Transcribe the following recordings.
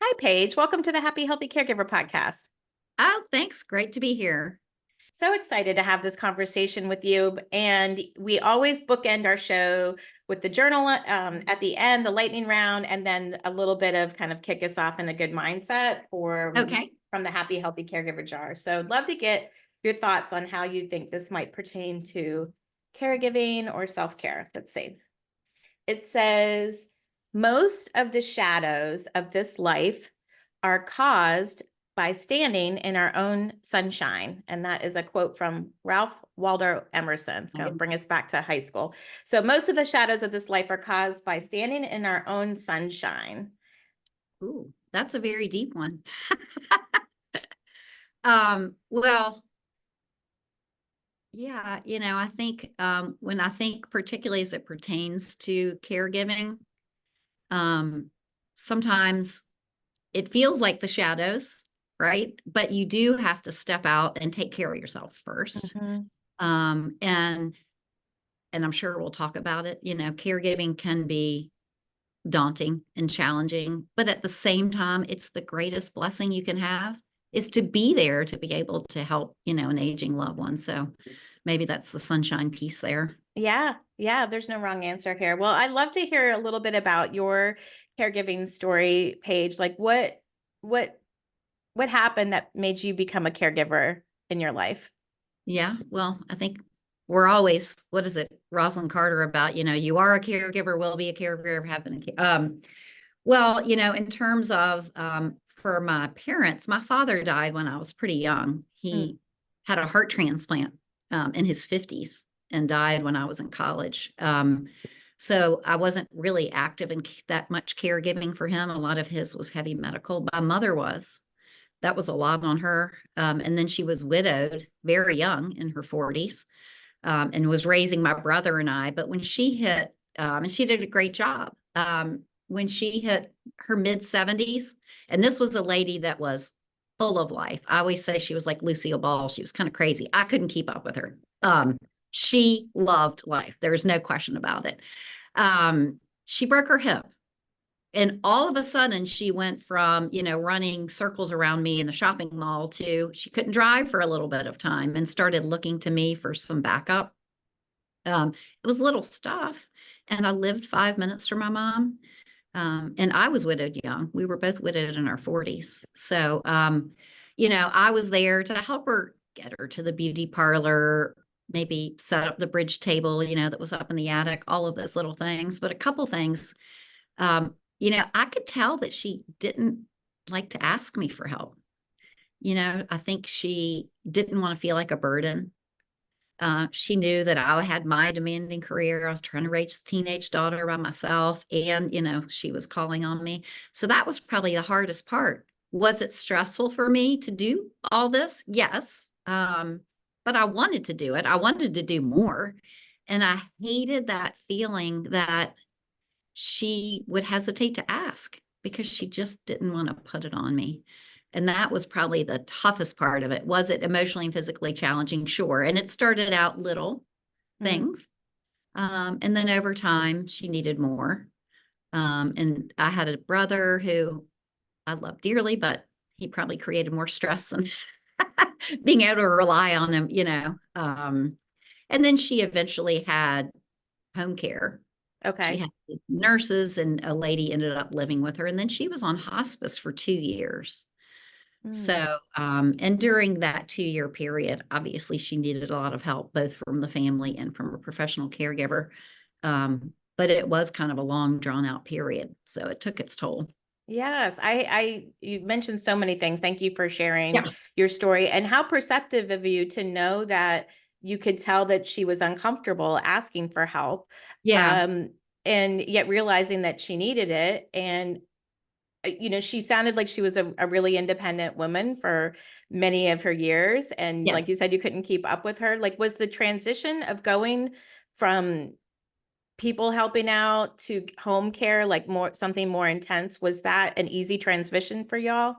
Hi, Paige. Welcome to the Happy Healthy Caregiver podcast. Oh, thanks. Great to be here. So excited to have this conversation with you. And we always bookend our show with the journal at the end, the lightning round, and then a little bit of kind of kick us off in a good mindset Okay. from the Happy Healthy Caregiver jar. So I'd love to get your thoughts on how you think this might pertain to caregiving or self-care. Let's see. It says, most of the shadows of this life are caused by standing in our own sunshine. And that is a quote from Ralph Waldo Emerson. It's going to bring us back to high school. So most of the shadows of this life are caused by standing in our own sunshine. Ooh, that's a very deep one. Well, yeah, I think when I think particularly as it pertains to caregiving, sometimes it feels like the shadows, right? But you do have to step out and take care of yourself first. Mhm. Um, and and I'm sure we'll talk about it. Caregiving can be daunting and challenging, but at the same time, it's the greatest blessing you can have is to be there to be able to help, an aging loved one. So maybe that's the sunshine piece there. Yeah, yeah, there's no wrong answer here. Well, I'd love to hear a little bit about your caregiving story, Paige. Like what what happened that made you become a caregiver in your life? Yeah. Well, I think we're always, what is it, Rosalind Carter about, you are a caregiver, will be a caregiver, have been well, in terms of for my parents, my father died when I was pretty young. Mm. He had a heart transplant in his 50s and died when I was in college. So I wasn't really active in that much caregiving for him. A lot of his was heavy medical. My mother was. That was a lot on her. And then she was widowed very young in her 40s, and was raising my brother and I. But when she hit, and she did a great job, when she hit her mid 70s, and this was a lady that was full of life. I always say she was like Lucille Ball. She was kind of crazy. I couldn't keep up with her. She loved life. There was no question about it. She broke her hip. And all of a sudden, she went from, running circles around me in the shopping mall to she couldn't drive for a little bit of time and started looking to me for some backup. It was little stuff. And I lived 5 minutes from my mom. And I was widowed young. We were both widowed in our 40s. So, I was there to help her get her to the beauty parlor, maybe set up the bridge table, that was up in the attic, all of those little things. But a couple things, I could tell that she didn't like to ask me for help. I think she didn't want to feel like a burden. She knew that I had my demanding career. I was trying to raise a teenage daughter by myself, and she was calling on me. So that was probably the hardest part. Was it stressful for me to do all this? Yes. But I wanted to do it. I wanted to do more. And I hated that feeling that she would hesitate to ask because she just didn't want to put it on me. And that was probably the toughest part of it. Was it emotionally and physically challenging? Sure. And it started out little things. And then over time, she needed more. And I had a brother who I love dearly, but he probably created more stress than being able to rely on him. And then she eventually had home care. She Okay. had nurses, and a lady ended up living with her. And then she was on hospice for 2 years. Mm. So, and during that 2 year period, obviously she needed a lot of help, both from the family and from a professional caregiver. But it was kind of a long, drawn out period. So it took its toll. Yes, you mentioned so many things. Thank you for sharing Yeah. your story and how perceptive of you to know that you could tell that she was uncomfortable asking for help, Yeah. um, and yet realizing that she needed it. And she sounded like she was a really independent woman for many of her years. And like Yes. you said, you couldn't keep up with her. Like, was the transition of going from people helping out to home care, like something more intense, was that an easy transition for y'all?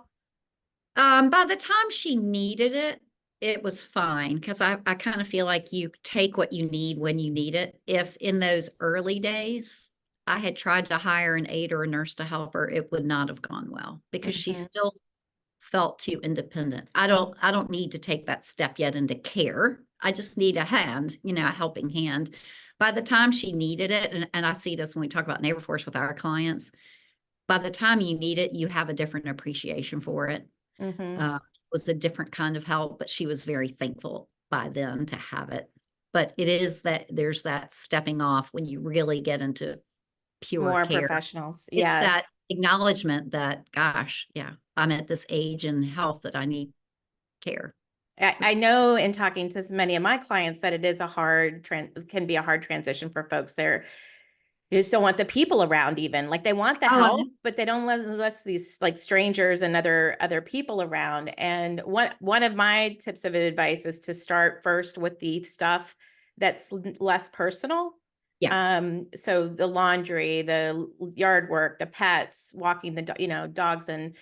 By the time she needed it, it was fine because I kind of feel like you take what you need when you need it. If in those early days, I had tried to hire an aide or a nurse to help her, it would not have gone well because she Mhm. still felt too independent. I don't need to take that step yet into care. I just need a hand, a helping hand. By the time she needed it, and I see this when we talk about neighbor force with our clients, by the time you need it, you have a different appreciation for it. Mhm. It was a different kind of help, but she was very thankful by then to have it. But it is that there's that stepping off when you really get into pure More care. professionals. It's that Yes. acknowledgement that, gosh, yeah, I'm at this age and health that I need care. I Which is, know in talking to many of my clients that it is can be a hard transition for folks. They just don't want the people around even. Like they want the oh, I know. help, but they don't let these like strangers and other people around. And one of my tips of advice is to start first with the stuff that's less personal. Yeah, So the laundry, the yard work, the pets, walking dogs and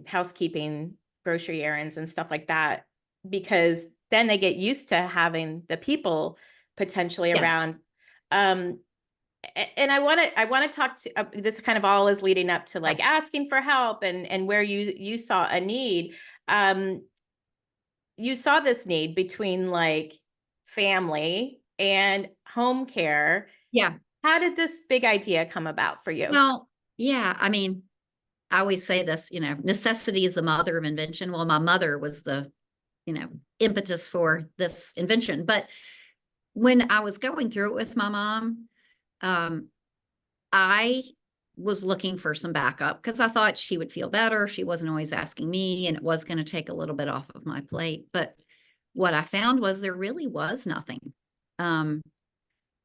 housekeeping, grocery errands and stuff like that, because then they get used to having the people potentially yes, around. Um, and I want to talk to this kind of all is leading up to yeah, like asking for help and where you saw a need. Um, you saw this need between like family and home care. yeah. How did this big idea come about for you? Well, yeah, I mean, I always say this, necessity is the mother of invention. Well, my mother was the, impetus for this invention. But when I was going through it with my mom, um, I was looking for some backup because I thought she would feel better. She wasn't always asking me, and it was going to take a little bit off of my plate. But what I found was there really was nothing um,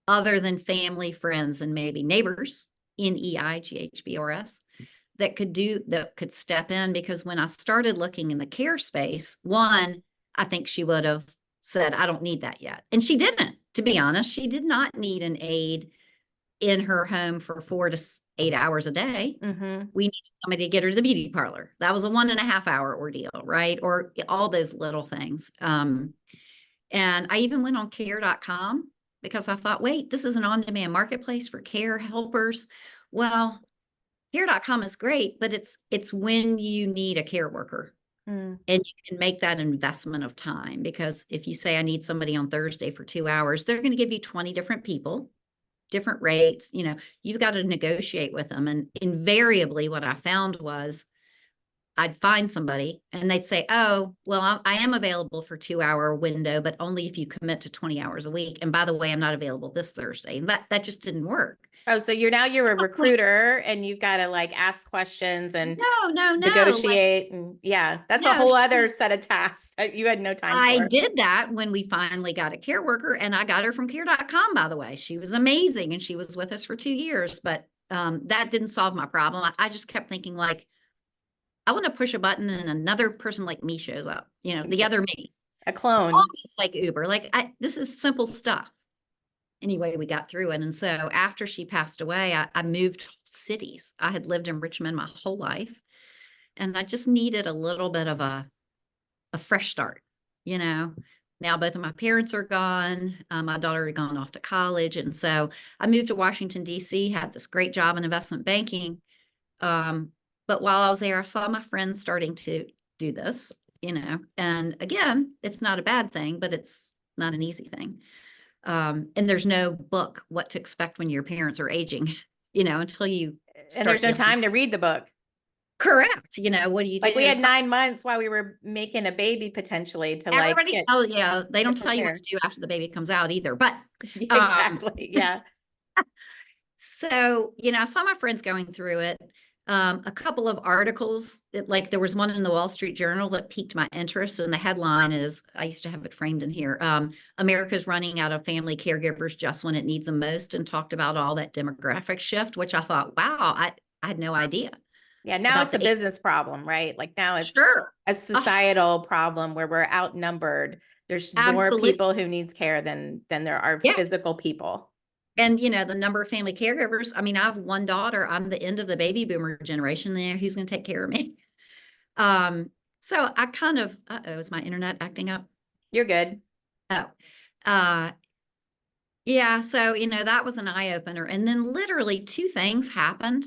other than family, friends, and maybe neighbors in EIGHBRS that could step in. Because when I started looking in the care space, one, I think she would have said, I don't need that yet. And she didn't, to be honest. She did not need an aide in her home for 4 to 8 hours a day. Mm-hmm. We needed somebody to get her to the beauty parlor. That was a 1.5 hour ordeal, right? Or all those little things. And I even went on care.com because I thought, wait, this is an on-demand marketplace for care helpers. Well, care.com is great, but it's when you need a care worker Mm. and you can make that investment of time. Because if you say I need somebody on Thursday for 2 hours, they're going to give you 20 different people, different rates. You've got to negotiate with them. And invariably what I found was I'd find somebody and they'd say, oh, well, I am available for 2 hour window, but only if you commit to 20 hours a week. And by the way, I'm not available this Thursday. And that just didn't work. Oh, so you're a Oh, wait, recruiter and you've got to like ask questions and no, no, no. Like, negotiate. And yeah, that's a no, whole other set of tasks that you had no time I for. did that when we finally got a care worker, and I got her from care.com, by the way. She was amazing and she was with us for 2 years, but that didn't solve my problem. I just kept thinking like, I want to push a button and another person like me shows up, the other me, A clone. almost like Uber. Like this is simple stuff. Anyway, we got through it. And so after she passed away, I moved cities. I had lived in Richmond my whole life, and I just needed a little bit of a fresh start, you know. Now both of my parents are gone. My daughter had gone off to college. And so I moved to Washington, D.C., had this great job in investment banking. Um, but while I was there, I saw my friends starting to do this, and again, it's not a bad thing, but it's not an easy thing. And there's no book, what to expect when your parents are aging, until you And there's start no dealing. time to read the book. Correct. What do you Like we do? had So 9 months while we were making a baby potentially to like everybody, oh yeah, they don't get tell you what to prepared. do after the baby comes out either. But um, Exactly. Yeah. so I saw my friends going through it. A couple of articles, like there was one in the Wall Street Journal that piqued my interest, and the headline is, I used to have it framed in here, America's running out of family caregivers just when it needs them most, and talked about all that demographic shift, which I thought, wow, I had no idea Yeah. Now about it's a the. business problem, right? Like now it's Sure. a Oh, societal problem where we're outnumbered. There's more absolutely. people who needs care than there are Yeah. physical people. And the number of family caregivers, I mean, I have one daughter. I'm the end of the baby boomer generation there. Who's going to take care of me? Um, so I kind of, is my internet acting up? You're good. Oh, uh, Yeah. So, that was an eye opener. And then literally two things happened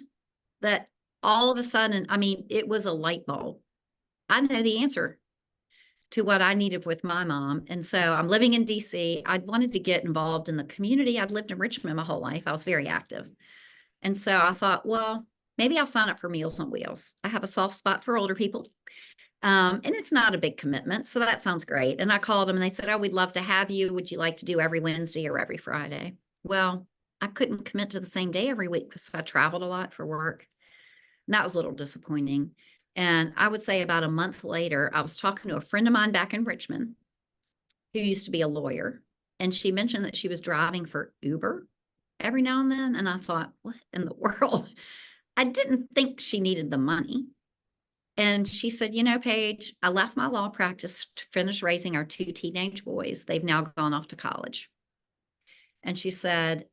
that all of a sudden, I mean, it was a light bulb. I know the answer to what I needed with my mom. And so I'm living in DC. I wanted to get involved in the community. I'd lived in Richmond my whole life. I was very active. And so I thought, well, maybe I'll sign up for Meals on Wheels. I have a soft spot for older people. And it's not a big commitment. So that sounds great. And I called them and they said, oh, we'd love to have you. Would you like to do every Wednesday or every Friday? Well, I couldn't commit to the same day every week because I traveled a lot for work. And that was a little disappointing. And I would say about a month later, I was talking to a friend of mine back in Richmond who used to be a lawyer. And she mentioned that she was driving for Uber every now and then. And I thought, what in the world? I didn't think she needed the money. And she said, Paige, I left my law practice to finish raising our two teenage boys. They've now gone off to college. And she said,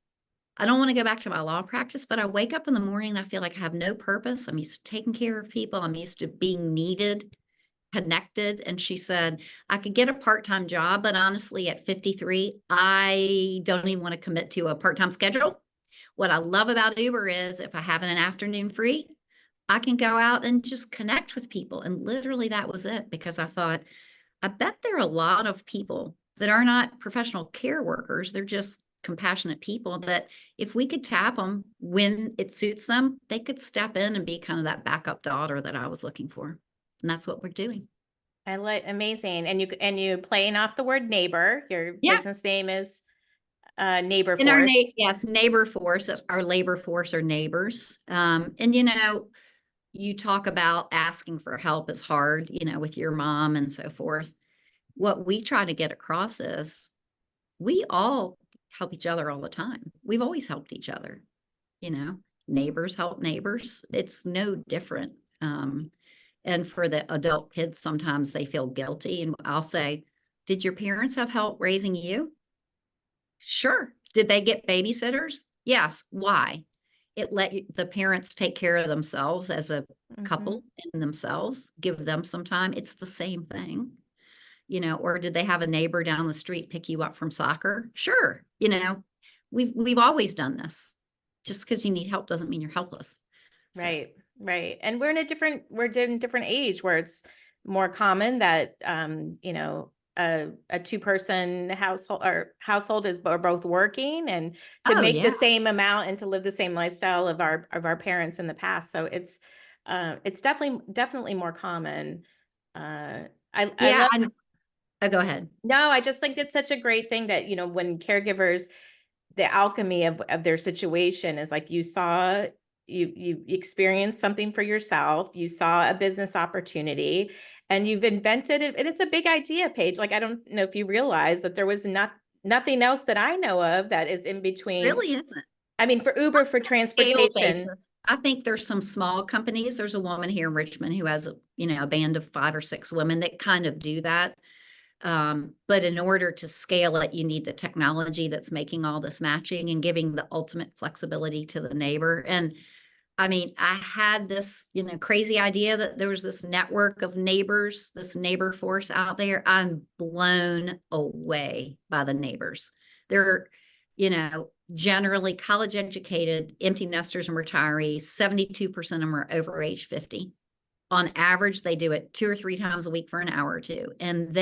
I don't want to go back to my law practice, but I wake up in the morning and I feel like I have no purpose. I'm used to taking care of people. I'm used to being needed, connected. And she said, I could get a part-time job, but honestly, at 53, I don't even want to commit to a part-time schedule. What I love about Uber is if I have an afternoon free, I can go out and just connect with people. And literally that was it, because I thought, I bet there are a lot of people that are not professional care workers. They're just compassionate people that if we could tap them when it suits them, they could step in and be kind of that backup daughter that I was looking for. And that's what we're doing. I like, amazing. And you playing off the word neighbor. Your Yeah. business name is Neighbor In our Force. yes, neighbor force, our labor force are neighbors. And you talk about asking for help is hard, with your mom and so forth. What we try to get across is we all help each other all the time. We've always helped each other, neighbors help neighbors. It's no different. And for the adult kids, sometimes they feel guilty. And I'll say, did your parents have help raising you? Sure. Did they get babysitters? Yes. Why? It let the parents take care of themselves as a couple and themselves, give them some time. It's the same thing, or did they have a neighbor down the street pick you up from soccer? Sure. We've always done this. Just because you need help doesn't mean you're helpless. So. Right. Right. And we're in a different age where it's more common that, a two-person household are both working and to make the same amount and to live the same lifestyle of our parents in the past. So it's definitely more common. I love. Oh, go ahead. No, I just think it's such a great thing that, when caregivers, the alchemy of their situation is like, you experienced something for yourself, you saw a business opportunity and you've invented it. And it's a big idea, Paige. Like, I don't know if you realize that there was nothing else that I know of that is in between. Really isn't. I mean, for Uber, for transportation. I think there's some small companies. There's a woman here in Richmond who has a band of 5 or 6 women that kind of do that. But in order to scale it, you need the technology that's making all this matching and giving the ultimate flexibility to the neighbor. And I mean, I had this, crazy idea that there was this network of neighbors, this neighbor force out there. I'm blown away by the neighbors. They're, generally college educated, empty nesters and retirees. 72% of them are over age 50. On average, they do it 2 or 3 times a week for an hour or 2. And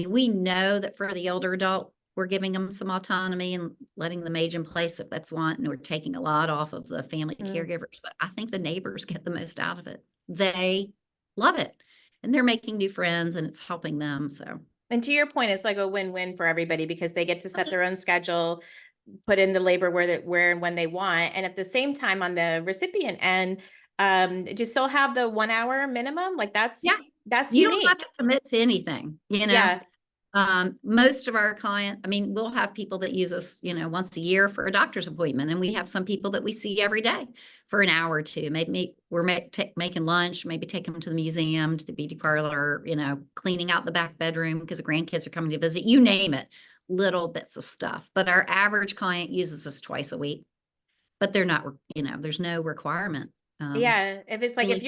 we know that for the older adult, we're giving them some autonomy and letting them age in place if that's want, and we're taking a lot off of the family caregivers. But I think the neighbors get the most out of it. They love it. And they're making new friends and it's helping them. So. And to your point, it's like a win-win for everybody because they get to set their own schedule, put in the labor where and when they want. And at the same time, on the recipient end, do you still have the 1 hour minimum? Like that's you unique. don't have to commit to anything, Yeah. Most of our we'll have people that use us, once a year for a doctor's appointment. And we have some people that we see every day for an hour or 2. Maybe we're making lunch, maybe taking them to the museum, to the beauty parlor, cleaning out the back bedroom because the grandkids are coming to visit, you name it, little bits of stuff. But our average client uses us twice a week, but they're not, there's no requirement. Yeah. If it's like, if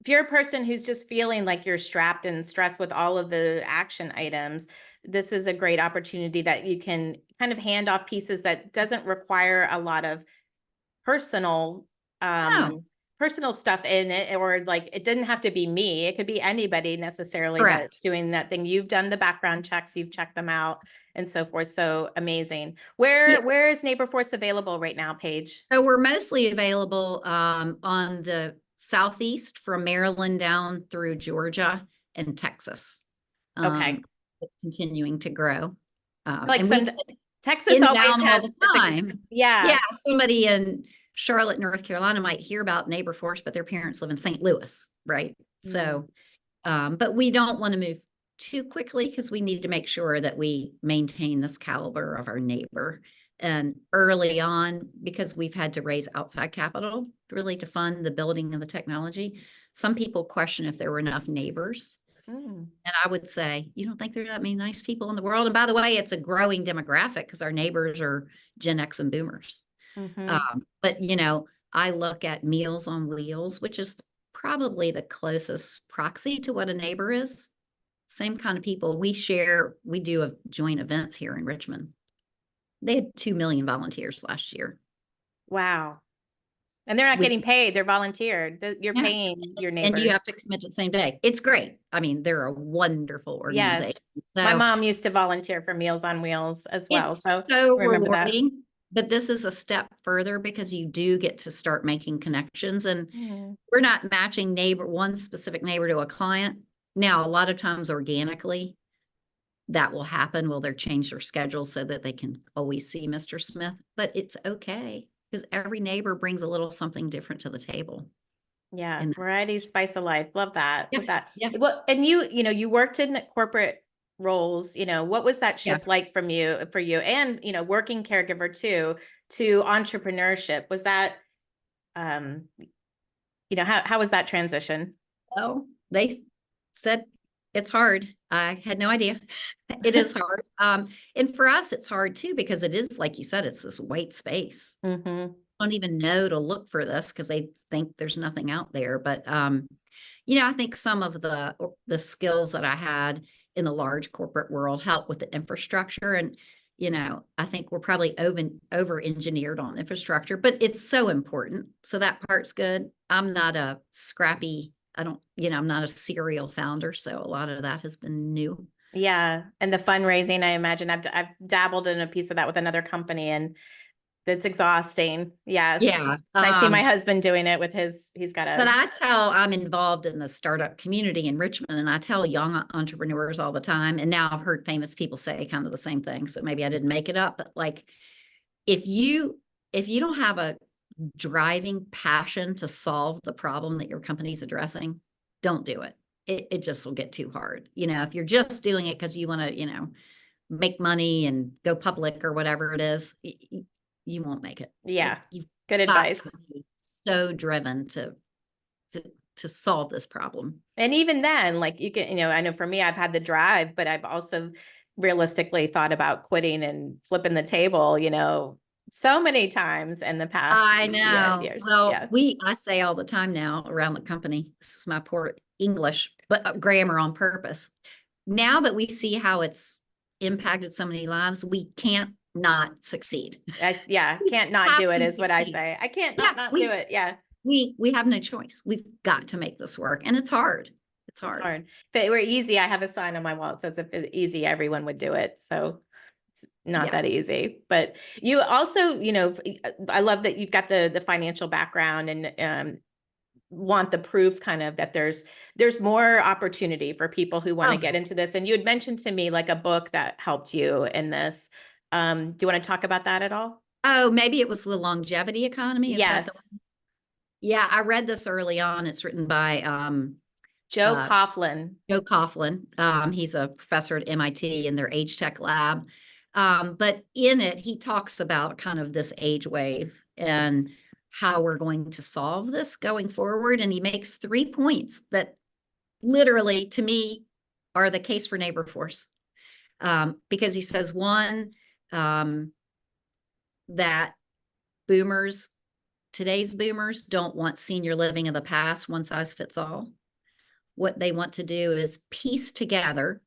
you're a person who's just feeling like you're strapped and stressed with all of the action items, this is a great opportunity that you can kind of handoff pieces that doesn't require a lot of personal No, personal stuff in it, or like it didn't have to be me. It could be anybody necessarily that's correct. doing that thing. You've done the background checks, you've checked them out and so forth. So amazing. Yeah. Where is Neighbor Force available right now, Paige? So we're mostly available on the southeast from Maryland down through Georgia and Texas. Okay. It's continuing to grow. Like And we some get Texas always inbound all has, the it's a, time. yeah. Yeah, somebody in Charlotte, North Carolina might hear about Neighbor Force, but their parents live in St. Louis, right? Mm. So, but we don't want to move too quickly because we need to make sure that we maintain this caliber of our neighbor. And early on, because we've had to raise outside capital really to fund the building of the technology, some people question if there were enough neighbors. Mm. And I would say, you don't think there are that many nice people in the world? And by the way, it's a growing demographic because our neighbors are Gen X and boomers. Mhm. But I look at Meals on Wheels, which is probably the closest proxy to what a neighbor is. Same kind of people. We do a joint events here in Richmond. They had 2 million volunteers last year. Wow. And they're not We, getting paid, they're volunteered. You're yeah, paying your and you have neighbors. to commit the same day. It's great. I mean, they're a wonderful organization. Yes. My So mom used to volunteer for Meals on Wheels as well. it's So so remember that. rewarding, but this is a step further because you do get to start making connections, and Mhm. we're not matching one specific neighbor to a client. Now, a lot of times organically, that will happen. Will they change their schedule so that they can always see Mr. Smith? But it's okay because every neighbor brings a little something different to the table. Yeah. And Variety, spice of life. Love that. yeah, Love that. yeah, Well, and you worked in corporate roles, what was that yeah. shift like for you and, working caregiver too, to entrepreneurship? Was that, um, how was that transition? Oh, they said it's hard. I had no idea. It is hard. And for us, it's hard too, because it is, like you said, it's this white space. Hmm. Don't even know to look for this because they think there's nothing out there. But I think some of the skills that I had in the large corporate world help with the infrastructure. And I think we're probably over engineered on infrastructure, but it's so important. So that part's good. I'm not a scrappy. I don't, I'm not a serial founder, so a lot of that has been new. Yeah. And the fundraising, I imagine I've dabbled in a piece of that with another company, and it's exhausting. Yes. Yeah. I see my husband doing it with he's got But a, I tell I'm involved in the startup community in Richmond, and I tell young entrepreneurs all the time. And now I've heard famous people say kind of the same thing. So maybe I didn't make it up, but like if you don't have a driving passion to solve the problem that your company's addressing, don't do it. It just will get too hard. If you're just doing it because you want to, make money and go public or whatever it is, you won't make it. yeah, You've good got to advice. be so driven to, to solve this problem. And even then, like you can, I know for me, I've had the drive, but I've also realistically thought about quitting and flipping the table, so many times in the past I know. years. Well, Yeah. I say all the time now around the company, this is my poor English, but grammar on purpose. Now that we see how it's impacted so many lives, we can't not succeed. Yeah. We Can't not have do it to is what I succeed. say. I can't Yeah, not do it. Yeah. we have no choice. We've got to make this work, and it's hard. It's It's hard. hard. If it were easy, I have a sign on my wall that says if it's easy, everyone would do it. So it's not Yeah. that easy. But you also, I love that you've got the financial background and want the proof kind of that there's more opportunity for people who want to Oh, get into this. And you had mentioned to me like a book that helped you in this. Do you want to talk about that at all? oh, maybe it was the longevity economy. Is that the Yes. one? Yeah, I read this early on. It's written by Joe uh, Coughlin. Joe Coughlin. He's a professor at MIT in their age tech lab. But in it, he talks about kind of this age wave and how we're going to solve this going forward. And he makes 3 points that literally, to me, are the case for Neighbor Force. Because he says, one, that boomers, today's boomers don't want senior living of the past, one size fits all. What they want to do is piece together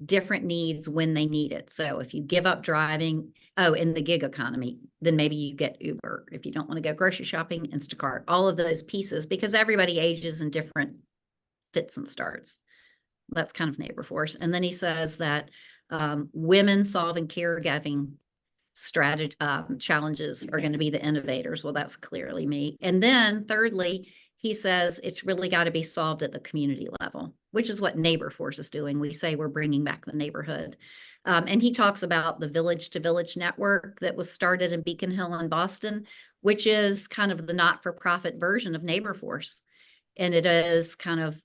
different needs when they need it. So if you give up driving, oh, in the gig economy, then maybe you get Uber. If you don't want to go grocery shopping, Instacart, all of those pieces, because everybody ages in different fits and starts. That's kind of neighbor force. And then he says that women solving caregiving strategy challenges are going to be the innovators. Well, that's clearly me. And then thirdly, he says it's really got to be solved at the community level, which is what Neighbor Force is doing. We say we're bringing back the neighborhood. And he talks about the village to village network that was started in Beacon Hill in Boston, which is kind of the not-for-profit version of Neighbor Force. And it is kind of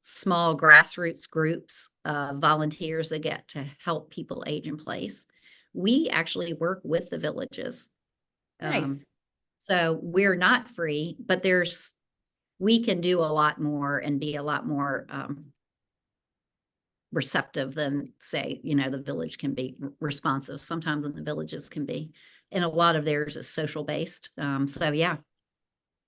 small grassroots groups, volunteers that get to help people age in place. We actually work with the villages. Nice. So we're not free, but we can do a lot more and be a lot more receptive than, say, the village can be responsive. Sometimes in the villages can be, and a lot of theirs is social based. So yeah,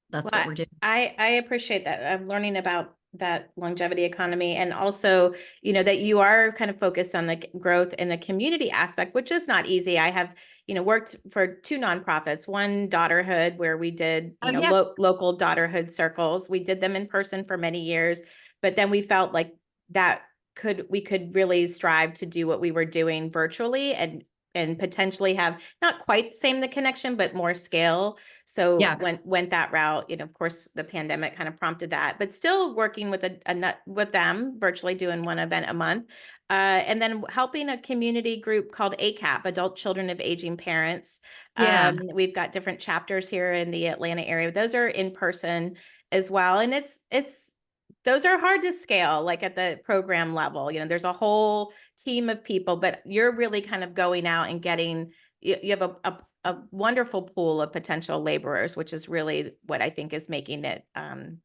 that's what we're doing. I appreciate that. I'm learning about that longevity economy, and also, that you are kind of focused on the growth in the community aspect, which is not easy. I have, worked for 2 nonprofits, one Daughterhood, where we did, Yeah. local Daughterhood circles. We did them in person for many years, but then we felt like that we could really strive to do what we were doing virtually and potentially have not quite the connection, but more scale. So Yeah. went that route. Of course, the pandemic kind of prompted that, but still working with with them virtually, doing one event a month. And then helping a community group called ACAP, Adult Children of Aging Parents. Yeah. We've got different chapters here in the Atlanta area. Those are in person as well. And those are hard to scale, like at the program level. There's a whole team of people, but you're really kind of going out and getting, you have a wonderful pool of potential laborers, which is really what I think is making it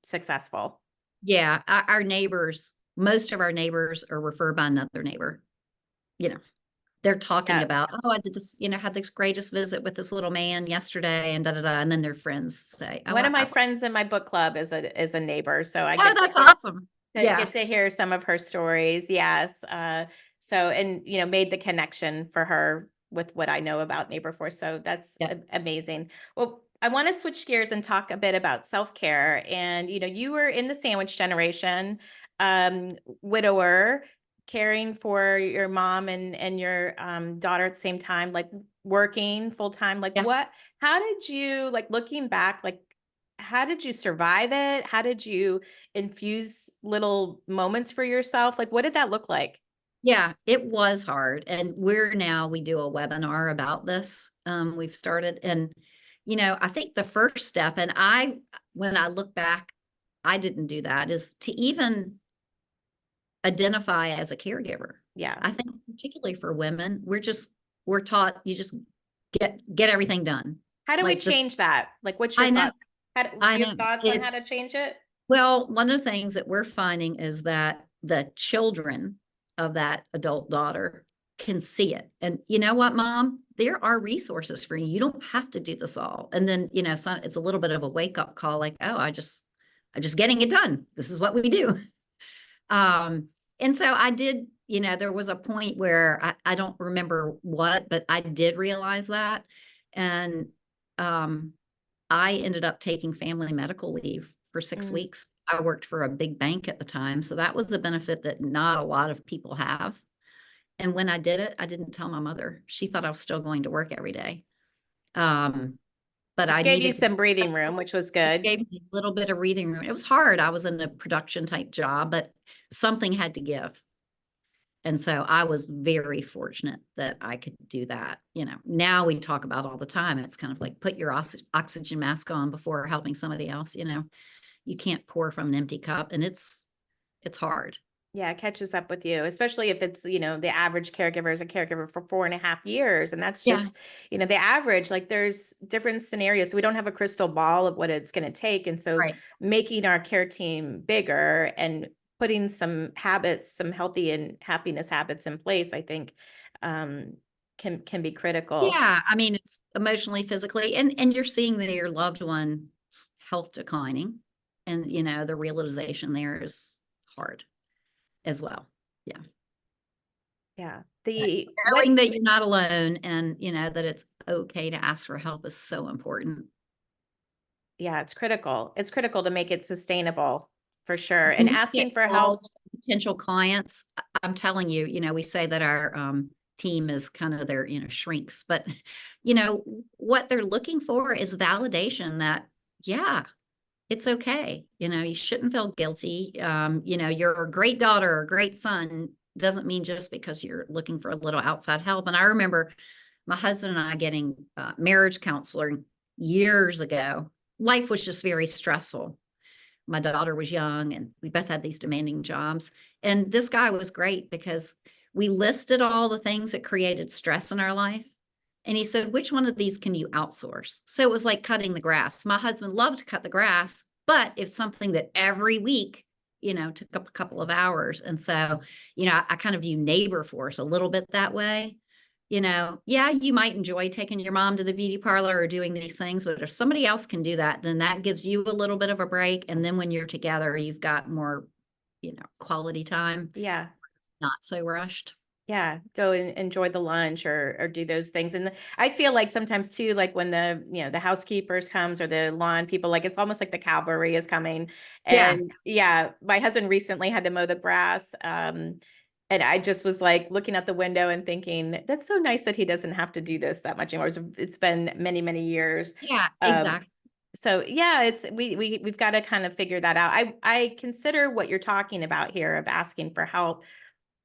successful. Yeah. Our neighbors, most of our neighbors are referred by another neighbor. They're talking Yeah. about, oh, I did this, had this greatest visit with this little man yesterday, and da da da. And then their friends say, oh, One of my friends in my book club is a neighbor, so I oh, that's awesome. Yeah. get to hear some of her stories. Yes. So, and, made the connection for her with what I know about Neighbor Force. So that's Yeah. amazing. Well, I want to switch gears and talk a bit about self-care. And, you were in the sandwich generation, widower, caring for your mom and your daughter at the same time, like working full time. Like Yeah. how did you, like, looking back, like, how did you survive it? How did you infuse little moments for yourself? Like, what did that look like? Yeah, it was hard. And we do a webinar about this. We've started, and, I think the first step, and when I look back, I didn't do that, is to even identify as a caregiver. Yeah. I think particularly for women, we're taught you just get everything done. How do we Like change that? Like, what's your I know, thoughts? Do I you have know. thoughts on how to change it? Well, one of the things that we're finding is that the children of that adult daughter can see it. And you know what, mom? There are resources for you. You don't have to do this all. And then, it's a little bit of a wake up call, like, oh, I'm just getting it done. This is what we do. And so I did, there was a point where I don't remember what, but I did realize that. And I ended up taking family medical leave for 6 Mm. weeks. I worked for a big bank at the time, so that was a benefit that not a lot of people have. And when I did it, I didn't tell my mother. She thought I was still going to work every day. But Which I gave you needed some breathing room, which was good. gave me a little bit of breathing room. It was hard. I was in a production type job, but something had to give. And so I was very fortunate that I could do that. Now we talk about all the time. It's kind of like put your oxygen mask on before helping somebody else. You can't pour from an empty cup, and it's hard. Yeah, it catches up with you, especially if it's, the average caregiver is a caregiver for 4.5 years. And that's Yeah. just, the average. Like, there's different scenarios. So we don't have a crystal ball of what it's going to take. And so Right. making our care team bigger and putting some habits, some healthy and happiness habits in place, I think can be critical. Yeah. I mean, it's emotionally, physically, and you're seeing that your loved one's health declining, and the realization there is hard as well. Yeah. Yeah. But The what knowing that you're not alone and, that it's okay to ask for help is so important. Yeah, it's critical. It's critical to make it sustainable for sure. When And we get asking for help. calls from potential clients, I'm telling you, we say that our, team is kind of their, shrinks, but, what they're looking for is validation that, yeah, it's okay. You shouldn't feel guilty. You're a great daughter or a great son doesn't mean just because you're looking for a little outside help. And I remember my husband and I getting marriage counseling years ago. Life was just very stressful. My daughter was young and we both had these demanding jobs. And this guy was great because we listed all the things that created stress in our life. And he said, which one of these can you outsource? So it was like cutting the grass. My husband loved to cut the grass, but it's something that every week, took up a couple of hours. And so, I kind of view neighbor force a little bit that way. Yeah, you might enjoy taking your mom to the beauty parlor or doing these things, but if somebody else can do that, then that gives you a little bit of a break. And then when you're together, you've got more, quality time, Yeah. not so rushed. Yeah, go and enjoy the lunch or do those things. And I feel like sometimes too, like when the housekeepers comes or the lawn people, like it's almost like the cavalry is coming. Yeah. And yeah, my husband recently had to mow the grass. And I just was like looking out the window and thinking, that's so nice that he doesn't have to do this that much anymore. It's been many, many years. Yeah, Um, exactly. so yeah, it's we've got to kind of figure that out. I consider what you're talking about here of asking for help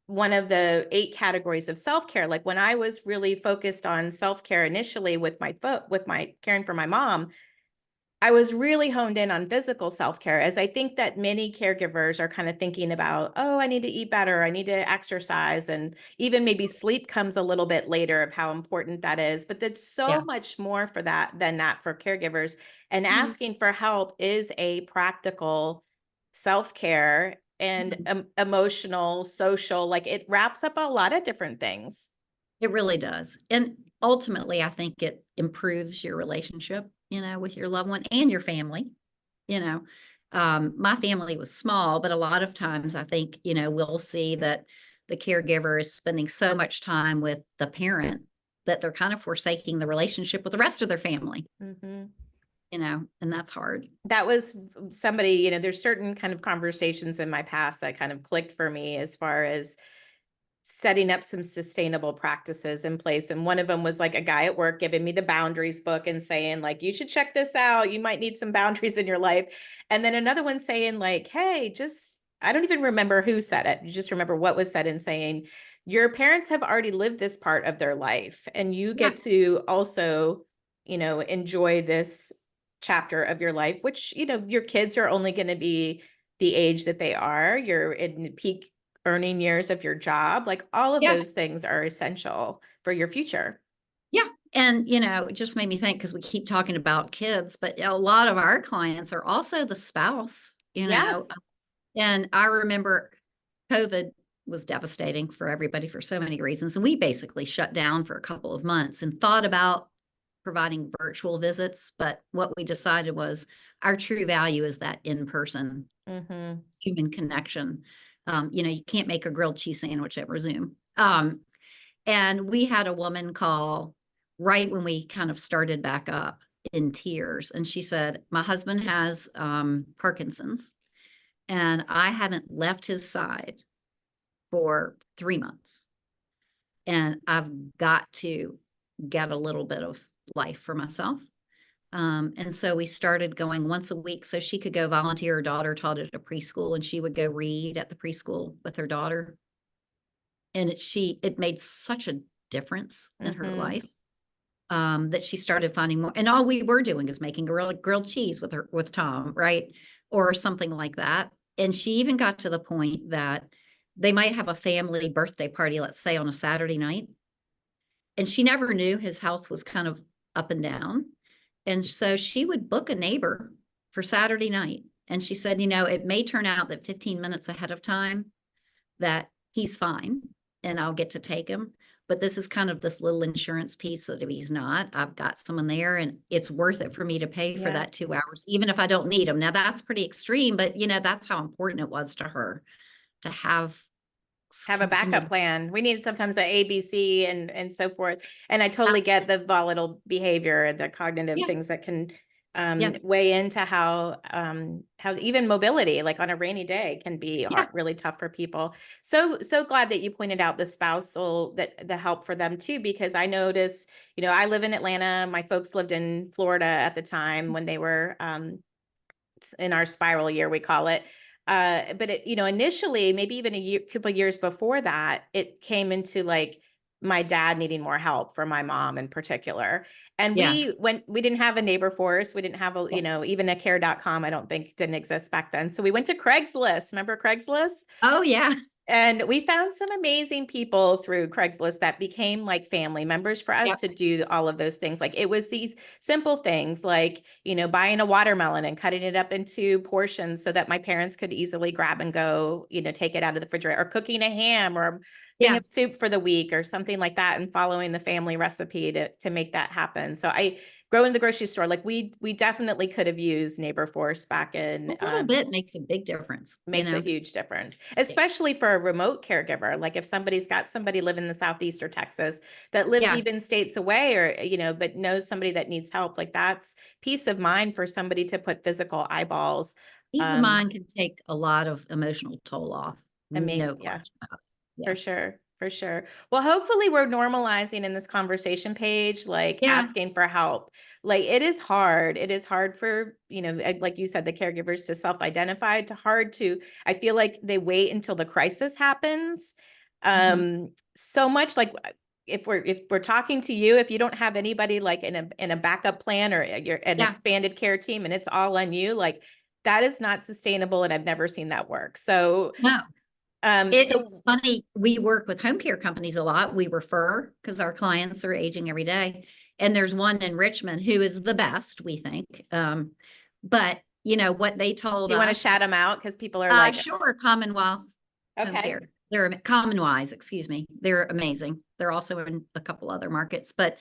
one of the 8 categories of self-care. Like when I was really focused on self-care initially with my caring for my mom, I was really honed in on physical self-care, as I think that many caregivers are kind of thinking about, oh, I need to eat better, I need to exercise, and even maybe sleep comes a little bit later of how important that is. But there's Yeah. so much more for that than that for caregivers. And Mhm. asking for help is a practical self-care and Mhm. emotional, social, like it wraps up a lot of different things. It really does. And ultimately, I think it improves your relationship, with your loved one and your family. You know, my family was small, but a lot of times I think, we'll see that the caregiver is spending so much time with the parent that they're kind of forsaking the relationship with the rest of their family, Mhm. and that's hard. That was somebody, there's certain kind of conversations in my past that kind of clicked for me as far as setting up some sustainable practices in place. And one of them was like a guy at work giving me the boundaries book and saying, like, you should check this out. You might need some boundaries in your life. And then another one saying, like, hey, just, I don't even remember who said it. You just remember what was said and saying, your parents have already lived this part of their life, and you Yeah. get to also, enjoy this chapter of your life, which, your kids are only going to be the age that they are. You're in peak earning years of your job, like all of Yeah. those things are essential for your future. Yeah. And, it just made me think because we keep talking about kids, but a lot of our clients are also the spouse. Yes. And I remember COVID was devastating for everybody for so many reasons. And we basically shut down for a couple of months and thought about providing virtual visits. But what we decided was our true value is that in person Hmm. human connection. You can't make a grilled cheese sandwich over Zoom. And we had a woman call right when we kind of started back up in tears. And she said, my husband has Parkinson's and I haven't left his side for 3 months. And I've got to get a little bit of life for myself. And so we started going once a week so she could go volunteer. Her daughter taught at a preschool and she would go read at the preschool with her daughter. And it made such a difference in her Hmm. life that she started finding more. And all we were doing is making grilled cheese with Tom, right? Or something like that. And she even got to the point that they might have a family birthday party, let's say on a Saturday night. And she never knew his health was kind of up and down. And so she would book a neighbor for Saturday night. And she said, it may turn out that 15 minutes ahead of time that he's fine and I'll get to take him. But this is kind of this little insurance piece that if he's not, I've got someone there and it's worth it for me to pay for Yeah. that 2 hours, even if I don't need him. Now that's pretty extreme, but that's how important it was to her to have have a continue. backup plan. We need sometimes a ABC and so forth. And I totally get the volatile behavior and the cognitive Yeah. things that can Yeah. weigh into how even mobility, like on a rainy day, can be Yeah. really tough for people. So glad that you pointed out the spousal, that the help for them too, because I noticed, I live in Atlanta. My folks lived in Florida at the time when they were in our spiral year, we call it. But it, initially, maybe even a couple of years before that, it came into like my dad needing more help for my mom in particular. And Yeah. we didn't have a neighbor force. We didn't have Yeah. even a care.com, I don't think didn't exist back then. So we went to Craigslist. Remember Craigslist? Oh, yeah. And we found some amazing people through Craigslist that became like family members for us Yep. to do all of those things. Like it was these simple things like, buying a watermelon and cutting it up into portions so that my parents could easily grab and go, take it out of the refrigerator, or cooking a ham or a thing Yeah. of soup for the week or something like that, and following the family recipe to make that happen. So I grow in the grocery store. Like we definitely could have used Neighbor Force back in A little bit makes a big difference, makes a huge difference, especially for a remote caregiver. Like if somebody's got somebody live in the Southeast or Texas that lives Yeah. even states away, or, but knows somebody that needs help, like that's peace of mind for somebody to put physical eyeballs. Peace of mind can take a lot of emotional toll off. Amazing. No Yeah, question about it. for Yeah. sure. For sure. Well, hopefully we're normalizing in this conversation, Paige, like Yeah. asking for help. Like it is hard. It is hard for, like you said, the caregivers to self-identify, I feel like they wait until the crisis happens. Mhm. So much like if we're talking to you, if you don't have anybody like in a backup plan, or you're an Yeah. expanded care team and it's all on you, like that is not sustainable. And I've never seen that work. So, No. so It's funny. We work with home care companies a lot. We refer because our clients are aging every day. And there's one in Richmond who is the best, we think. But what they told do you want to us, shout them out? Because people are like, sure, Commonwealth Home okay, Care. They're Commonwise, excuse me. They're amazing. They're also in a couple other markets, but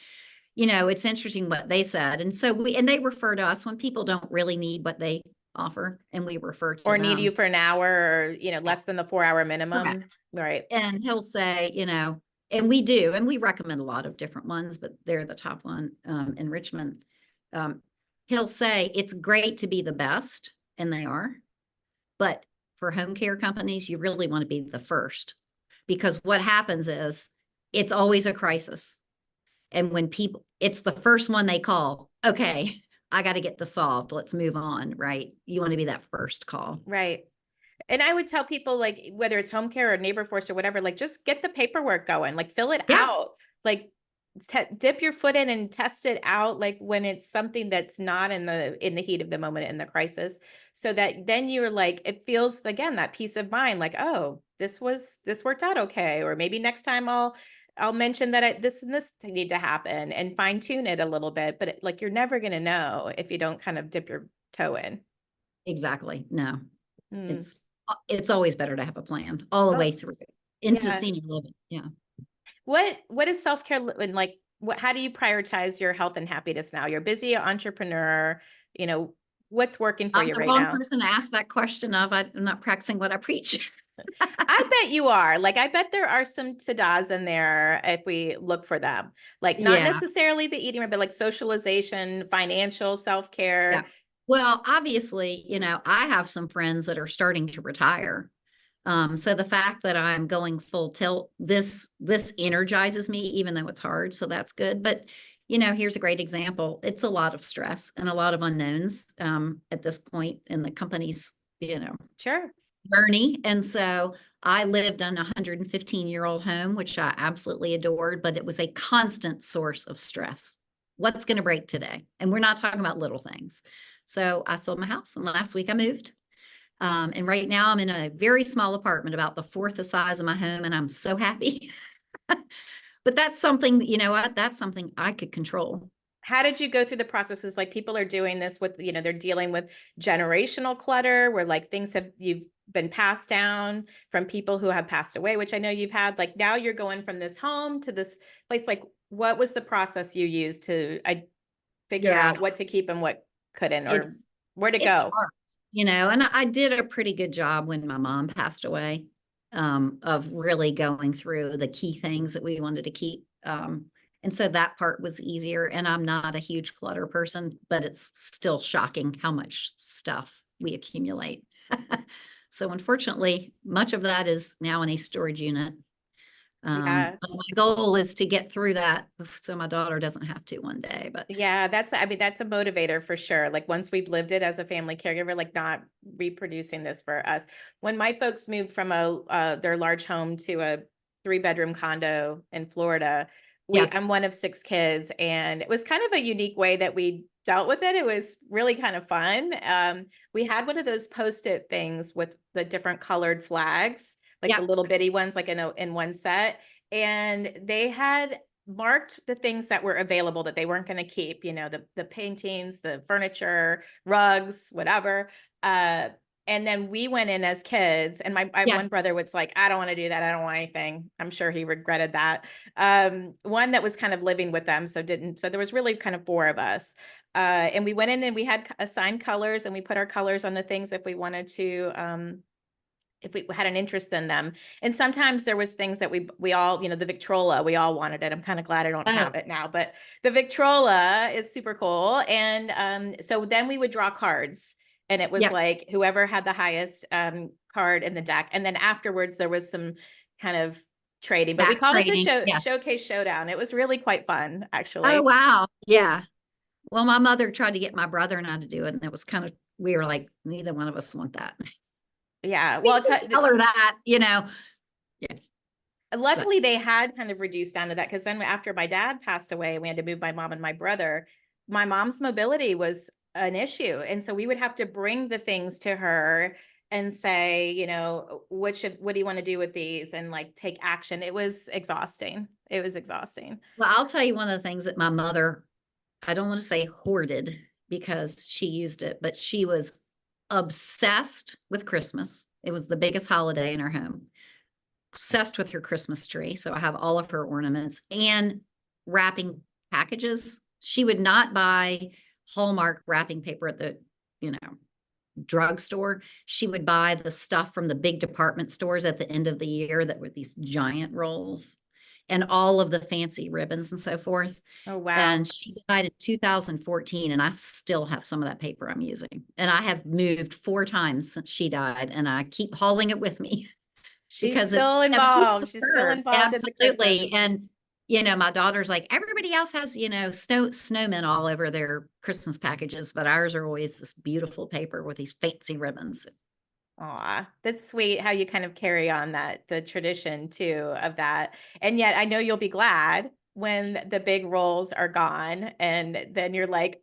it's interesting what they said. And so and they refer to us when people don't really need what they offer, and we refer to or need you them. for an hour, or, Yeah. less than the 4 hour minimum. Correct. Right. And he'll say, and we do, and we recommend a lot of different ones, but they're the top one in Richmond. Um, he'll say it's great to be the best, and they are, but for home care companies, you really want to be the first, because what happens is it's always a crisis. And when it's the first one they call, okay, I got to get this solved. Let's move on, right? You want to be that first call. Right. And I would tell people, like, whether it's home care or neighbor force or whatever, like, just get the paperwork going, like, fill it Yeah. out, like, dip your foot in and test it out, like when it's something that's not in the heat of the moment, in the crisis, so that then you're like, it feels again that peace of mind, like, oh, this worked out okay, or maybe next time I'll mention that this and this need to happen and fine tune it a little bit, but like you're never going to know if you don't kind of dip your toe in. Exactly. No, Hmm. it's always better to have a plan all the Oh, way through into yeah. senior living. Yeah. What is self-care and like how do you prioritize your health and happiness now? You're a busy entrepreneur, you know, what's working for I'm you the right wrong now? person to ask that question of. I'm not practicing what I preach. I bet you are. Like I bet there are some tadas in there if we look for them. Like not Yeah. necessarily the eating, but like socialization, financial Yeah. self-care. Well, obviously, I have some friends that are starting to retire. So the fact that I'm going full tilt, this energizes me, even though it's hard. So that's good. But here's a great example. It's a lot of stress and a lot of unknowns at this point in the company's, Sure. journey. And so I lived in a 115-year-old home, which I absolutely adored, but it was a constant source of stress. What's going to break today? And we're not talking about little things. So I sold my house, and last week I moved. And right now I'm in a very small apartment, about the fourth the size of my home, and I'm so happy. But that's something, that's something I could control. How did you go through the processes? Like people are doing this with, they're dealing with generational clutter where like you've been passed down from people who have passed away, which I know you've had. Like now you're going from this home to this place. Like what was the process you used to figure Yeah, out what to keep and what couldn't, or it's where to it's go? hard, and I did a pretty good job when my mom passed away. of really going through the key things that we wanted to keep. And so that part was easier. And I'm not a huge clutter person, but it's still shocking how much stuff we accumulate. So unfortunately, much of that is now in a storage unit. Yeah. But my goal is to get through that so my daughter doesn't have to one day. But Yeah, I mean, that's a motivator for sure. Like once we've lived it as a family caregiver, like not reproducing this for us. When my folks moved from their large home to a 3-bedroom condo in Florida, yeah, I'm one of 6 kids, and it was kind of a unique way that we dealt with it. It was really kind of fun. We had one of those Post-it things with the different colored flags, like the yeah. little bitty ones, like in one set, and they had marked the things that were available that they weren't going to keep, the paintings, the furniture, rugs, whatever. And then we went in as kids, and my Yeah. one brother was like, I don't want to do that. I don't want anything. I'm sure he regretted that. One that was kind of living with them, so there was really kind of 4 of us. And we went in and we had assigned colors, and we put our colors on the things if we wanted to, if we had an interest in them. And sometimes there was things that we all, the Victrola, we all wanted it. I'm kind of glad I don't Oh, have it now, but the Victrola is super cool. And so then we would draw cards, and it was yeah. like whoever had the highest card in the deck. And then afterwards there was some kind of trading, but we Back called it the trading. Yeah. showcase showdown. It was really quite fun, Oh, actually. wow. Yeah. Well, my mother tried to get my brother and I to do it, and it was kind of, we were like, neither one of us want that. Yeah. We Well, can color that. Yeah. But luckily they had kind of reduced down to that, because then after my dad passed away, we had to move my mom and my brother. My mom's mobility was an issue, and so we would have to bring the things to her and say, what do you want to do with these, and like take action. It was exhausting. It was exhausting. well, I'll tell you one of the things that my mother, I don't want to say hoarded because she used it, but she was obsessed with Christmas. It was the biggest holiday in her home. Obsessed with her Christmas tree. So I have all of her ornaments and wrapping packages. She would not buy Hallmark wrapping paper at the, drugstore. She would buy the stuff from the big department stores at the end of the year that were these giant rolls and all of the fancy ribbons and so forth. Oh, wow. And she died in 2014, and I still have some of that paper I'm using. And I have moved 4 times since she died, and I keep hauling it with me She's because still it's sentimental involved. to She's still her. involved in the Christmas. Absolutely. And my daughter's like, everybody else has, snowmen all over their Christmas packages, but ours are always this beautiful paper with these fancy ribbons. Aw, that's sweet how you kind of carry on the tradition too of that. And yet I know you'll be glad when the big rolls are gone, and then you're like,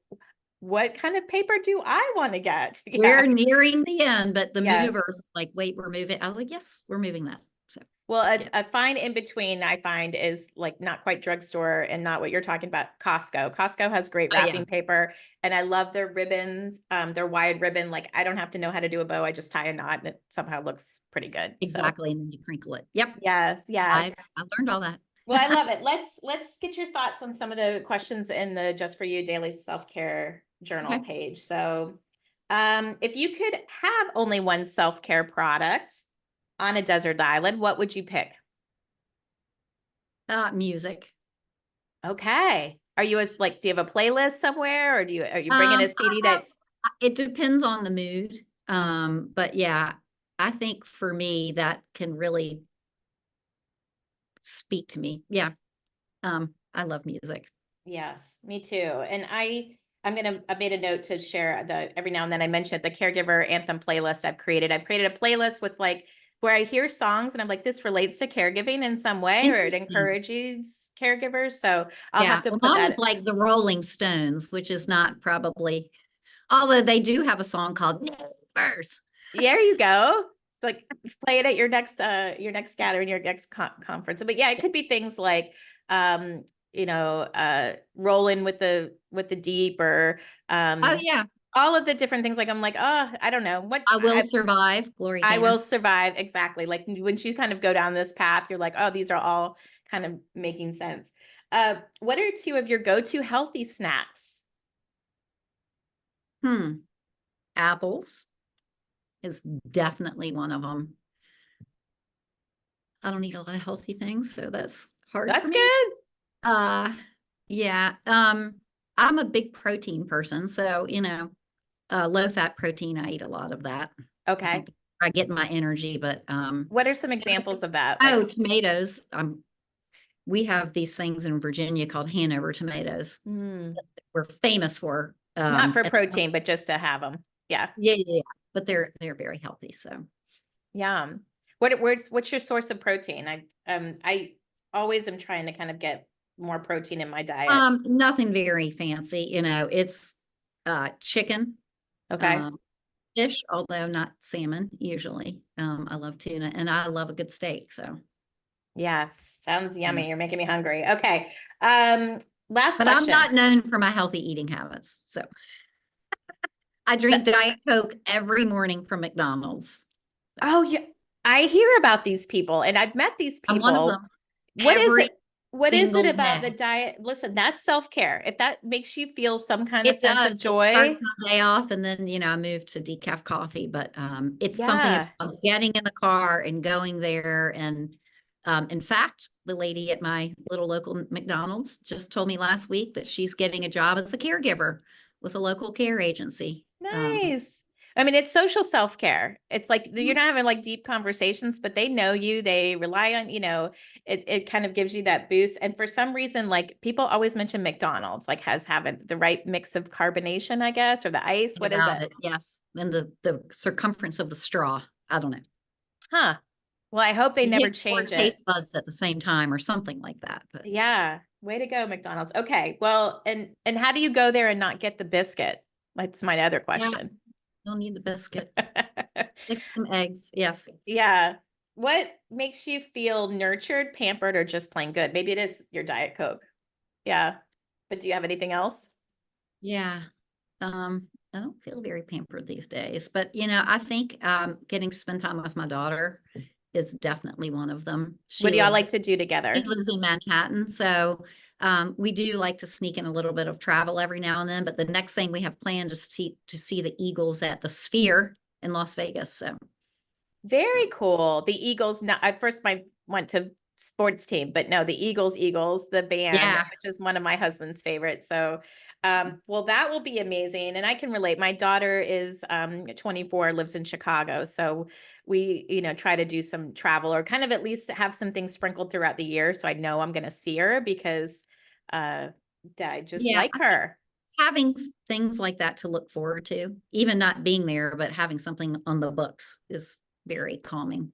what kind of paper do I want to get? Yeah. We're nearing the end, but the Yeah. movers like, wait, we're moving. I was like, yes, we're moving that. So Well, yeah. a fine in between I find is like not quite drugstore and not what you're talking about, Costco. Costco has great Oh yeah, wrapping paper, and I love their ribbons, their wide ribbon. Like I don't have to know how to do a bow. I just tie a knot and it somehow looks pretty good. So exactly. And then you crinkle it. Yep. yes, yes. I learned all that. Well, I love it. Let's get your thoughts on some of the questions in the Just for You Daily Self-Care Journal Okay. page. So, if you could have only one self-care product on a desert island, what would you pick? Music. Okay. Are you like, do you have a playlist somewhere, or are you bringing a CD I have, that's it depends on the mood. But yeah, I think for me that can really speak to me. Yeah. I love music. yes, me too. And I made a note to share every now and then I mention the caregiver anthem playlist I've created. I've created a playlist with like where I hear songs and I'm like, this relates to caregiving in some way, or it Interesting. encourages caregivers. So I'll have Yeah. to Well, put mine is that. like the Rolling Stones, which is not probably, although they do have a song called Neighbors. There you go. Like play it at your next gathering, your next conference. But yeah, it could be things like rolling with the deep, or Oh um yeah. all of the different things. Like I'm like, oh, I don't know. I Will Survive, Gloria I will Gaynor. survive. Exactly. Like when you kind of go down this path, you're like, oh, these are all kind of making sense. What are 2 of your go-to healthy snacks? Apples is definitely one of them. I don't eat a lot of healthy things, so that's hard for That's me. good. Uh, yeah. I'm a big protein person, so low fat protein. I eat a lot of that. I Okay. think I get my energy, but What are some examples of that? Like, oh, tomatoes. We have these things in Virginia called Hanover tomatoes. hmm, We're famous for. not for protein, but just to have them. Yeah. Yeah, yeah, yeah. But they're very healthy. So Yum. What's your source of protein? I always am trying to kind of get more protein in my diet. nothing very fancy. It's chicken, Okay. um, fish, although not salmon usually. I love tuna and I love a good steak. So Yes. Sounds yeah. yummy. You're making me hungry. Okay. Last But I'm question. not known for my healthy eating habits. So I drink Diet Coke every morning from McDonald's. Oh, yeah. I hear about these people and I've met these I'm one of people. them What is every it? What is it single about the day. diet? Listen, that's self-care. If that makes you feel some kind of It sense of does. It starts joy, my day off and then, I move to decaf coffee, but it's something yeah. about getting in the car and going there. And in fact, the lady at my little local McDonald's just told me last week that she's getting a job as a caregiver with a local care agency. Nice. I mean, it's social self-care. It's like you're not having like deep conversations, but they know you, they rely on, it kind of gives you that boost. And for some reason, like people always mention McDonald's, like has having the right mix of carbonation, I guess, or the ice. What is About it? it, yes. And the circumference of the straw. I don't know. Huh. Well, I hope they It never hits four change it. taste buds at the same time or something like that. But Yeah. Way to go, McDonald's. Okay. Well, and how do you go there and not get the biscuit? That's my other yeah, question. don't need the biscuit. Stick some eggs. Yes. Yeah. What makes you feel nurtured, pampered, or just plain good? Maybe it is your Diet Coke. Yeah. But do you have anything else? Yeah. I don't feel very pampered these days, but I think getting to spend time with my daughter is definitely one of them. What do y'all like to do together? She lives in Manhattan, so we do like to sneak in a little bit of travel every now and then. But the next thing we have planned is to see the Eagles at the Sphere in Las Vegas. So Very cool. The Eagles. No, at first, I went to sports team, but no, the Eagles, the band, yeah, which is one of my husband's favorites. So, well, that will be amazing. And I can relate. My daughter is 24, lives in Chicago. So we, try to do some travel or kind of at least have some things sprinkled throughout the year. So I know I'm going to see her because uh, I just yeah. like her. Having things like that to look forward to, even not being there, but having something on the books is very calming.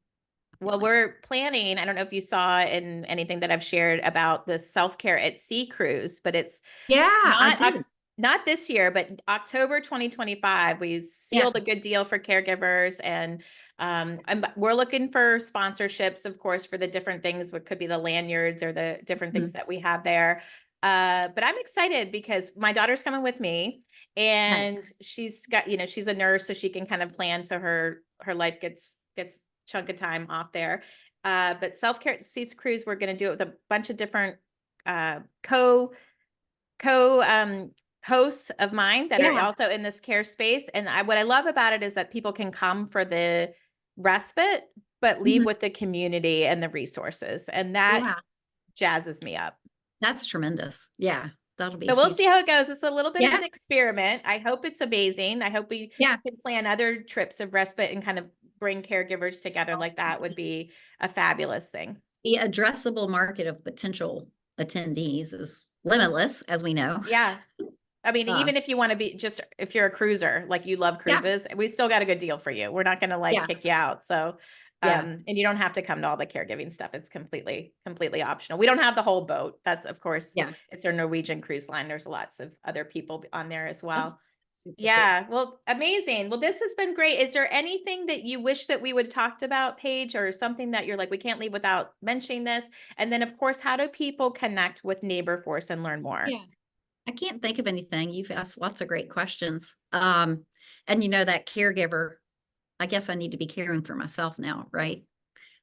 I feel Well, like. we're planning. I don't know if you saw in anything that I've shared about the self-care at sea cruise, but it's Yeah, I not did. not this year, but October 2025. We Yeah. sealed a good deal for caregivers, and we're looking for sponsorships, of course, for the different things. What could be the lanyards or the different things Mhm. that we have there. But I'm excited because my daughter's coming with me, Nice. and she's got, she's a nurse, so she can kind of plan so her life gets chunk of time off there. But self-care seas cruise, we're going to do it with a bunch of different uh, co hosts of mine that are Yeah. also in this care space. And what I love about it is that people can come for the respite, but leave Mhm. with the community and the resources, and that Yeah. jazzes me up. That's tremendous. Yeah. That'll be a So we'll see huge. how it goes. It's a little bit of Yeah. an experiment. I hope it's amazing. I hope we Yeah. can plan other trips of respite and kind of bring caregivers together like that would be a fabulous thing. The addressable market of potential attendees is limitless, as we know. Yeah. I mean, Uh, even if you want to be just if you're a cruiser, like you love yeah. cruises, we still got a good deal for you. We're not going to like Yeah. kick you out. So, Yeah. and you don't have to come to all the caregiving stuff. It's completely optional. We don't have the whole boat. That's of course, Yeah. it's our Norwegian cruise line. There's lots of other people on there as That's well. super cool. Yeah. Well, amazing. Well, this has been great. Is there anything that you wish that we would talked about, Paige, or something that you're like, we can't leave without mentioning this? And then of course, how do people connect with Neighbor Force and learn more? Yeah. I can't think of anything. You've asked lots of great questions. And that caregiver, I guess I need to be caring for myself now, right?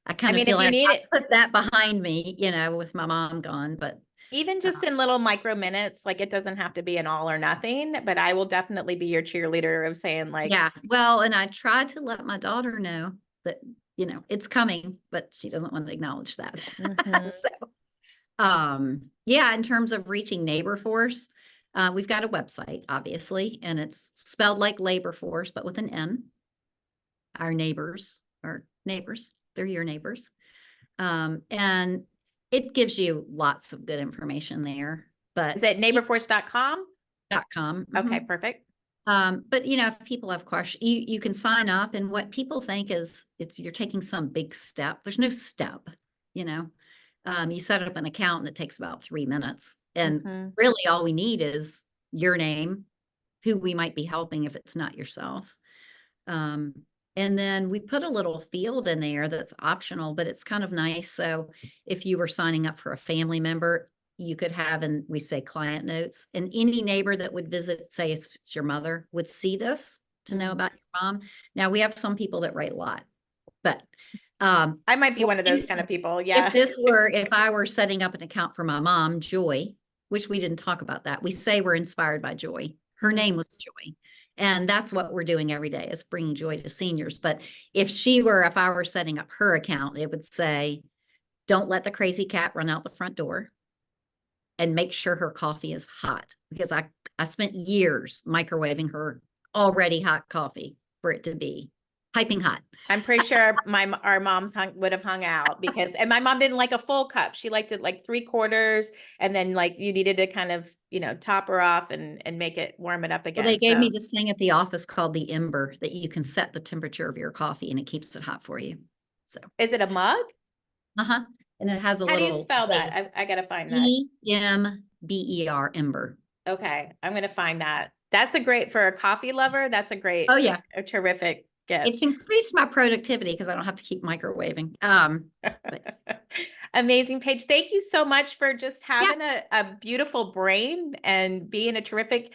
I I kind of mean, feel if you like need it, I put that behind me, with my mom gone, but even uh, just in little micro minutes, like it doesn't have to be an all or nothing, but I will definitely be your cheerleader of saying like, yeah. Well, and I tried to let my daughter know that you know, it's coming, but she doesn't want to acknowledge that. Mhm. So, yeah, in terms of reaching neighbor force, we've got a website, obviously, and it's spelled like labor force, but with an N. Our neighbors are neighbors. They're your neighbors. And it gives you lots of good information there, but Is it neighborforce.com? .com. Okay, Mhm. perfect. But you know, if people have questions, you can sign up, and what people think is you're taking some big step. There's no step, you know. You set up an account and it takes about 3 minutes. And Mhm. really all we need is your name, who we might be helping if it's not yourself. Um, and then we put a little field in there that's optional, but it's kind of nice. So if you were signing up for a family member, you could have, and we say client notes, and any neighbor that would visit, say it's your mother, would see this to know Mm. about your mom. Now we have some people that write a lot, but I might be for one of those kind of instance, people. Yeah. if I were setting up an account for my mom, Joy, which we didn't talk about that. We say we're inspired by Joy. Her Mhm. name was Joy. And that's what we're doing every day, is bringing joy to seniors. But if I were setting up her account, it would say, don't let the crazy cat run out the front door, and make sure her coffee is hot, because I spent years microwaving her already hot coffee for it to be piping hot. I'm pretty sure our moms would have hung out because, and my mom didn't like a full cup. She liked it like 3/4, and then like you needed to kind of, top her off and make it warm it up Well, they again. gave me So this thing at the office called the Ember, that you can set the temperature of your coffee and it keeps it hot for you. So, is it a mug? uh-huh. And it has a How do you little spell base. that? I gotta find that. EMBER, Ember. Okay, I'm gonna find that. That's a great, for a coffee lover. That's a great, Oh yeah. a terrific gift. It's increased my productivity because I don't have to keep microwaving. But Amazing, Paige. Thank you so much for just yeah, having a beautiful brain and being a terrific,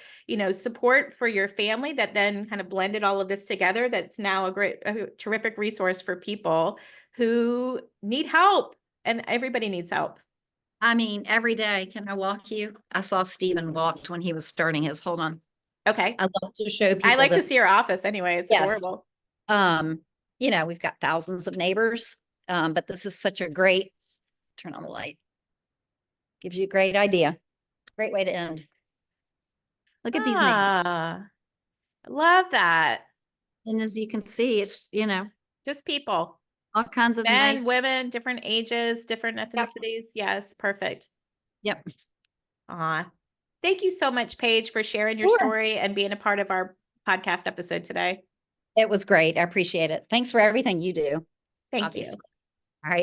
support for your family that then kind of blended all of this together. That's now a terrific resource for people who need help, and everybody needs help. I mean, every day, can I walk you? I saw Stephen walked when he was starting his, hold on. Okay. I love to show I people like to this. see your office anyway. It's Yes. adorable. You know, we've got thousands of neighbors, but this is such a great, turn on the light, gives you a great idea. Great way to end. Look at these neighbors. Ah, I love that. And as you can see, it's, you know, Just people. all kinds of Men, nice. women, different ages, different Yep. ethnicities. Yes, perfect. Yep. Aw. Thank you so much, Paige, for sharing your Sure. story and being a part of our podcast episode today. It was great. I appreciate it. Thanks for everything you do. Thank Obviously. you.